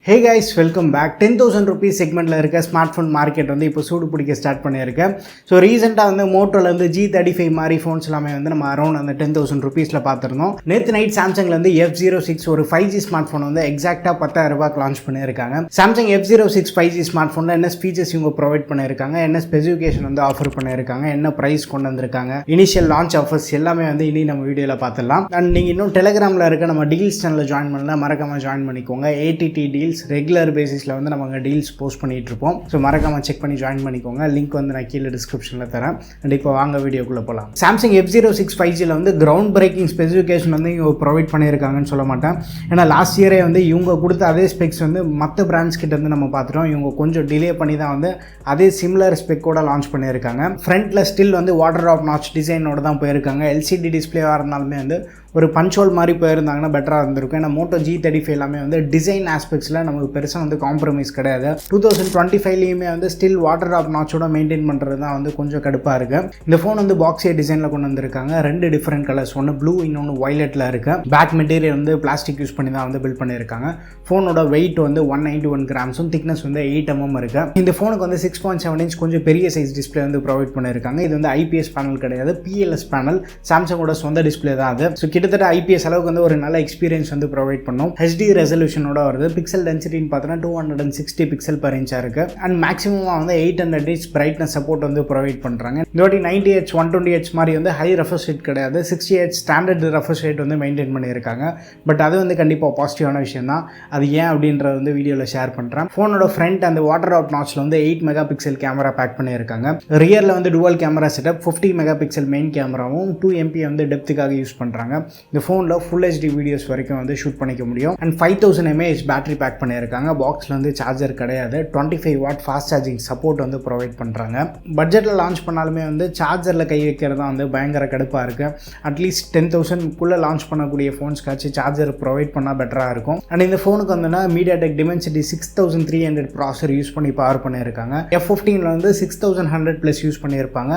Hey guys, welcome back. 10,000 rupees segmentல இருக்க smart phone market வந்து இப்போ சூடு பிடிக்க ஸ்டார்ட் பண்ணியிருக்கேன். ஸோ ரீசெண்டாக வந்து மோட்டோலேருந்து G35 மாதிரி ஃபோன்ஸ் எல்லாமே வந்து நம்ம அரௌண்ட் அந்த 10,000 rupeesல பார்த்துருந்தோம். நேற்று நைட் சாம்சங்லேருந்து F06 ஒரு 5G ஸ்மார்ட் ஃபோன் வந்து எக்ஸாக்டாக 10,000 ரூபாய்க்கு லான்ச் பண்ணியிருக்காங்க. சாம்சங் F06 5G ஸ்மார்ட் ஃபோனில் என்ன ஃபீச்சர்ஸ் இவங்க ப்ரொவைட் பண்ணியிருக்காங்க, என்ன ஸ்பெசிஃபிகேஷன் வந்து ஆஃபர் பண்ணியிருக்காங்க, என்ன ப்ரைஸ் கொண்டு வந்திருக்காங்க, இனிஷியல் லான்ச் ஆஃபர்ஸ் எல்லாமே வந்து இனி நம்ம வீடியோவில் பார்த்துடலாம். அண்ட் நீங்கள் இன்னும் டெலிகிராமில் இருக்க நம்ம டீல்ஸ் சேனலில் ஜாயின் பண்ணலாம், மறக்காமல் ஜாயின் பண்ணிக்கோங்க. ATT டீல் ரெகுலர் பேசிஸில் வந்து நம்ம டீல்ஸ் போஸ்ட் பண்ணிட்டு இருப்போம். ஸோ மறக்காமல் செக் பண்ணி ஜாயின் பண்ணிக்கோங்க. லிங்க் வந்து நான் கீழே டிஸ்கிரிப்ஷனில் தரேன். அண்ட் இப்போ வாங்க வீடியோக்குள்ளே போகலாம். சாம்சங் F06 5Gயில் வந்து கிரவுண்ட் பிரேக்கிங் ஸ்பெசிஃபிகேஷன் வந்து இவங்க ப்ரொவைட் பண்ணியிருக்காங்கன்னு சொல்ல மாட்டேன். ஏன்னா லாஸ்ட் இயரே வந்து இவங்க கொடுத்த அதே ஸ்பெக்ஸ் வந்து மற்ற பிராண்ட்ஸ் கிட்ட வந்து நம்ம பார்த்துட்டோம். இவங்க கொஞ்சம் டிலே பண்ணி தான் வந்து அதே சிமிலர் ஸ்பெக்கோட லான்ச் பண்ணியிருக்காங்க. ஃப்ரண்ட்டில் ஸ்டில் வந்து வாட்டர் ட்ராப் நாட்ச் டிசைனோட தான் போயிருக்காங்க. LCD டிஸ்பிளேவாக இருந்தாலுமே வந்து ஒரு பஞ்சுவல் மாதிரி போயிருந்தாங்கன்னா பெட்டராக இருந்திருக்கும். ஏன்னா மோட்டோ G35 எல்லாமே வந்து டிசைன் ஆஸ்பெக்ட்ஸில் நமக்கு பெருசாக வந்து காம்ப்ரமைஸ் கிடையாது. 2025லேயுமே வந்து ஸ்டில் வாட்டர் ட்ராப் நாட்சோட மெயின்டைன் பண்ணுறது தான் வந்து கொஞ்சம் கடுப்பாக இருக்குது. இந்த ஃபோன் வந்து பாக்ஸே டிசைனில் கொண்டு வந்திருக்காங்க. 2 டிஃப்ரெண்ட் கலர்ஸ், ஒன்று ப்ளூ, இன்னொன்று வயலட்டில் இருக்குது. பேக் மெட்டீரியல் வந்து பிளாஸ்டிக் யூஸ் பண்ணி தான் வந்து பில்ட் பண்ணியிருக்காங்க. ஃபோனோட வெயிட் வந்து 191 கிராம்ஸும் திக்னஸ் வந்து 8 mm இருக்குது. இந்த ஃபோனுக்கு வந்து 6.7 inch கொஞ்சம் பெரிய சைஸ் டிஸ்பிளே வந்து ப்ரொவைட் பண்ணியிருக்காங்க. இது வந்து IPS பேனல் கிடையாது, PLS பேனல். சாம்சங்கோட சொந்த டிஸ்பிளே தான் அது. ஸோ கிட்டத்தட்ட IPS அளவுக்கு வந்து ஒரு நல்ல எக்ஸ்பீரியன்ஸ் வந்து ப்ரொவைட் பண்ணும். HD ரெசல்யூஷனோட வருது. பிக்சல் டென்சிட்டின்னு பார்த்தோன்னா 260 பிக்சல் per inch இருக்கு. அண்ட் மேக்ஸிமமாக வந்து 800 nits பிரைட்னஸ் சப்போர்ட் வந்து ப்ரொவைட் பண்ணுறாங்க. இந்த வாட்டி 90Hz 120Hz மாதிரி வந்து ஹை ரெஃப்ரெஷ் ரேட் கிடையாது, 60Hz ஸ்டாண்டர்ட் ரெஃப்ரெஷ் ரேட் வந்து மெயின்டைன் பண்ணியிருக்காங்க. பட் அது வந்து கண்டிப்பாக பாசிட்டிவான விஷயம் தான். அது ஏன் அப்படின்றத வந்து வீடியோவில் ஷேர் பண்ணுறேன். ஃபோனோட ஃப்ரண்ட் அந்த வாட்டர் ட்ராப் நாட்ச்சில் வந்து 8 MP கேமரா பேக் பண்ணியிருக்காங்க. ரியரில் வந்து twelve camera setup, 50 MP main கேமராவும் 2 MP வந்து டெப்த்துக்காக யூஸ் பண்ணுறாங்க. இந்த ஃபோனில் ஃபுல் HD வீடியோஸ் வரைக்கும் வந்து ஷூட் பண்ணிக்க முடியும். அண்ட் 5000 mAh பேட்டரி பேக் பண்ணியிருக்காங்க. பாக்ஸில் வந்து சார்ஜர் கிடையாது. 25 watt ஃபாஸ்ட் சார்ஜிங் சப்போர்ட் வந்து ப்ரொவைட் பண்ணுறாங்க. பட்ஜெட்டில் லான்ச் பண்ணாலுமே வந்து சார்ஜரில் கை வைக்கிறது தான் வந்து பயங்கர கடுப்பாக இருக்குது. அட்லீஸ்ட் 10,000க்குள்ளே லான்ச் பண்ணக்கூடிய ஃபோன்ஸ்க்காச்சும் சார்ஜர் ப்ரொவைட் பண்ணால் பெட்டராக இருக்கும். அண்ட் இந்த ஃபோனுக்கு வந்துன்னா MediaTek Dimensity 6300 ப்ராசர் யூஸ் பண்ணி பவர் பண்ணியிருக்காங்க. F15ல வந்து 6100+ யூஸ் பண்ணியிருப்பாங்க.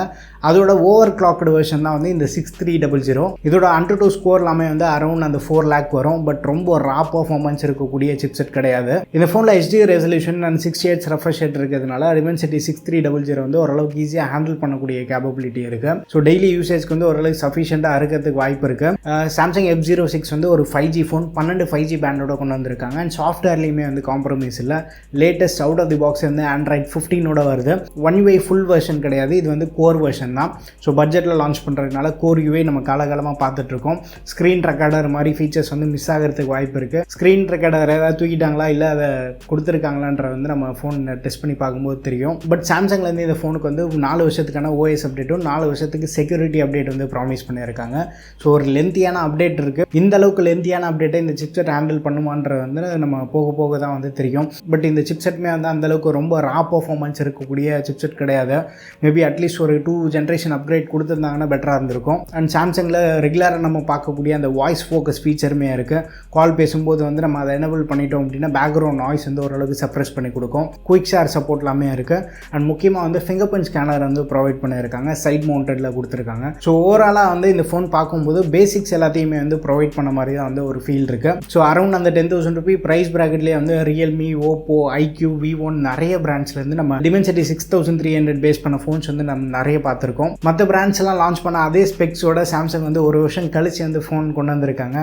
அதோட ஓவர் கிளாக்டு வெர்ஷன் தான் வந்து இந்த 6300. இதோட AnTuTu ஸ்கோர் எல்லாமே வந்து அரௌண்ட் அந்த 4 lakh வரும். பட் ரொம்ப ரா பர்ஃபார்மன்ஸ் இருக்கக்கூடிய சிப்செட் கிடையாது. இந்த ஃபோனில் HD resolution and 60Hz refresh rate இருக்கிறதுனால Dimensity 6300 வந்து ஓரளவுக்கு ஈஸியாக ஹேண்டில் பண்ணக்கூடிய கேப்பபிலிட்டி இருக்குது. ஸோ டெய்லி யூசேஜ்க்கு வந்து ஓரளவுக்கு சஃபிஷியண்டாக இருக்கிறதுக்கு வாய்ப்பு இருக்குது. சாம்சங் F06 வந்து ஒரு 5G ஃபோன், 12 5G பேண்டோட கொண்டு வந்திருக்காங்க. அண்ட் சாஃப்ட்வேர்லேயுமே வந்து காம்ப்ரமைஸ் இல்லை. Latest out of the box வந்து Android 15 வருது. One UI ஃபுல் வெர்ஷன் கிடையாது, இது வந்து கோர் வெர்ஷன் தான். ஸோ பட்ஜெட்டில் லான்ச் பண்ணுறதுனால கோர் UI நம்ம காலகாலமாக பார்த்துட்ருக்கோம். ஸ்க்ரீன் ரெக்கார்டர் மாதிரி ஃபீச்சர்ஸ் வந்து மிஸ் ஆகிறதுக்கு வாய்ப்பு இருக்குது. ஸ்க்ரீன் ரெக்கார்டர் ஏதாவது தூக்கிட்டாங்களா இல்லை அதை கொடுத்துருக்காங்களான்ற வந்து நம்ம ஃபோன் டெஸ்ட் பண்ணி பார்க்கும்போது தெரியும். பட் சாம்சங்லேருந்து இந்த ஃபோனுக்கு வந்து 4 வருஷத்துக்கான OS அப்டேட்டும் 4 வருஷத்துக்கு செக்யூரிட்டி அப்டேட் வந்து ப்ராமிஸ் பண்ணியிருக்காங்க. ஸோ ஒரு லென்த்தியான அப்டேட் இருக்குது. இந்த அளவுக்கு லென்த்தியான அப்டேட்டை இந்த சிப்செட் ஹேண்டில் பண்ணுமான்றது வந்து நம்ம போக போக தான் வந்து தெரியும். பட் இந்த சிப்செட்டுமே வந்து அந்தளவுக்கு ரொம்ப ரா பர்ஃபார்மன்ஸ் இருக்கக்கூடிய சிப்செட் கிடையாது. மேபி அட்லீஸ்ட் ஒரு 2 ஜென்ரேஷன் அப்கிரேட் கொடுத்துருந்தாங்கன்னா பெட்டராக இருந்திருக்கும். அண்ட் சாம்சங்கில் ரெகுலராக நம்ம பார்க்கக்கூடிய அந்த வாய்ஸ் ஃபோக்கஸ் ஃபீச்சருமே இருக்குது. கால் பேசும்போது வந்து நம்ம அதை எனேபிள் பண்ணிட்டோம் அப்படின்னா பேக்ரவுண்ட் நாய்ஸ் வந்து ஓரளவுக்கு சப்ரெஸ் பண்ணி கொடுக்கும். குயிக் ஷேர் சப்போர்ட் எல்லாமே இருக்குது. அண்ட் முக்கியமாக வந்து ஃபிங்கர் பிரிண்ட் ஸ்கேனர் வந்து ப்ரொவைட் பண்ணியிருக்காங்க. சைட் மவுண்டடில் கொடுத்துருக்காங்க. ஸோ ஓவராலாக வந்து இந்த ஃபோன் பார்க்கும்போது பேசிக்ஸ் எல்லாத்தையுமே வந்து ப்ரொவைட் பண்ண மாதிரி தான் வந்து ஒரு ஃபீல் இருக்குது. ஸோ அரௌண்ட் அந்த 10,000 ரூபி ப்ரைஸ் ப்ராக்கெட்லேயே வந்து ரியல்மி, ஓப்போ, IQ, V1 நிறைய பிராண்ட்ஸ்லேருந்து நம்ம Dimensity 6300 பேஸ் பண்ண ஃபோன்ஸ் வந்து நம்ம நிறைய பார்த்துருக்கோம். மற்ற பிராண்ட்ஸ் எல்லாம் லான்ச் பண்ண அதே ஸ்பெக்ஸோட சாம்சங் வந்து ஒரு வருஷம் கழிச்சு வந்து ஃபோன் கொண்டு வந்திருக்காங்க.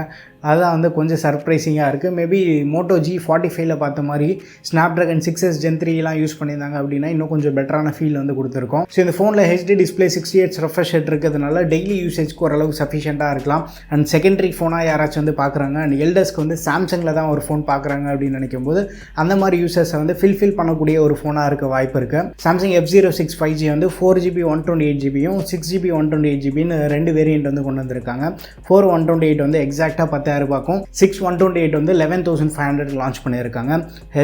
அதுதான் வந்து கொஞ்சம் சர்ப்ரைசிங்காக இருக்குது. மேபி மோட்டோ G45ல பார்த்த மாதிரி Snapdragon 6S Gen 3 யூஸ் பண்ணியிருந்தாங்க அப்படின்னா இன்னும் கொஞ்சம் பெட்டரான ஃபீல் வந்து கொடுத்துருக்கோம். ஸோ இந்த ஃபோனில் HD display 60Hz refresh rate இருக்கிறதுனால டெய்லி யூசேஜ்க்கு ஓரளவுக்கு சஃபிஷியண்ட்டாக இருக்கலாம். அண்ட் செகண்டரி ஃபோனாக யாராச்சும் வந்து பார்க்குறாங்க அண்ட் எல்டர்ஸ்க்கு வந்து சாம்சங்கில் தான் ஒரு ஃபோன் பார்க்குறாங்க அப்படின்னு நினைக்கும் போது அந்த மாதிரி யூசர்ஸை வந்து ஃபில் பண்ணக்கூடிய ஒரு ஃபோனாக இருக்க வாய்ப்பு இருக்குது. சாம்சங் F06 5G வந்து 4GB 128GBயும் 6GB 128GBன்னு 2 வேரியன்ட் வந்து கொண்டு வந்திருக்காங்க. 4 128 வந்து எக்ஸாக்டாக 10,000 ரூபாய்க்கும், 6 128 வந்து 11,500 லான்ச் பண்ணியிருக்காங்க.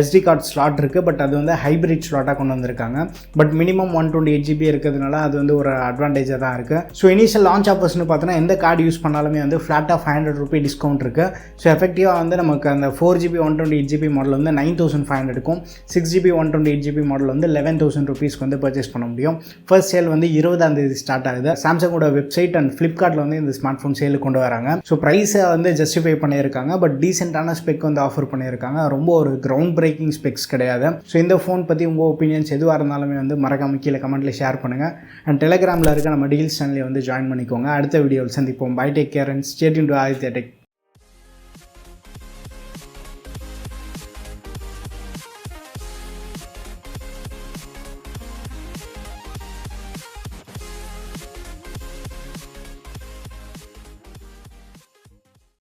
SD கார்டு ஸ்லாட் இருக்குது. பட் அது வந்து ஹைப்ரிட் ஸ்லாட்டாக கொண்டு வந்திருக்காங்க. பட் மினிமம் 128GB இருக்கிறதுனால அது வந்து ஒரு அட்வான்டேஜாக தான் இருக்குது. ஸோ இனிஷியல் லான்ச் ஆஃபர்ஸ்னு பார்த்தோன்னா எந்த கார்டு யூஸ் பண்ணாலுமே வந்து ஃப்ளாட்டாக 500 ரூபி டிஸ்கவுண்ட் இருக்குது. ஸோ எஃபெக்டிவாக வந்து நமக்கு அந்த 4GB 128GB மாடல் வந்து 9,500க்கும், 6GB 128GB மாடல் வந்து 11,000 ரூபீஸ்க்கு வந்து பர்ச்சேஸ் பண்ண முடியும். ஃபர்ஸ்ட் சேல் வந்து 20ஆம் தேதி ஸ்டார்ட் ஆகுது. சாம்சங்கோட வெப்சைட் அண்ட் ஃப்ளிப்கார்ட்டில் வந்து இந்த ஸ்மார்ட் ஃபோன் சேலுக்கு கொண்டு கொண்டு வராங்க. ஸோ ப்ரைஸை வந்து ஜஸ்டிஃபை பண்ணியிருக்காங்க. பட் டீசெண்டான ஸ்பெக் வந்து ஆஃபர் பண்ணியிருக்காங்க. ரொம்ப ஒரு கிரவுண்ட் பிரேக்கிங் ஸ்பெக்ஸ் கிடையாது. ஸோ இந்த ஃபோன் பற்றி உங்கள் ஒப்பீனியன்ஸ் எதுவாக இருந்தாலுமே வந்து மறக்காம கீழே கமெண்ட்டில் ஷேர் பண்ணுங்கள். அண்ட் டெலிகிராமில் இருக்க நம்ம டீல்ஸ் சேனலை வந்து ஜாயின் பண்ணிக்கோங்க. அடுத்த வீடியோவில் சந்திப்போம். Bye, take care and stay tuned to Aditya tech.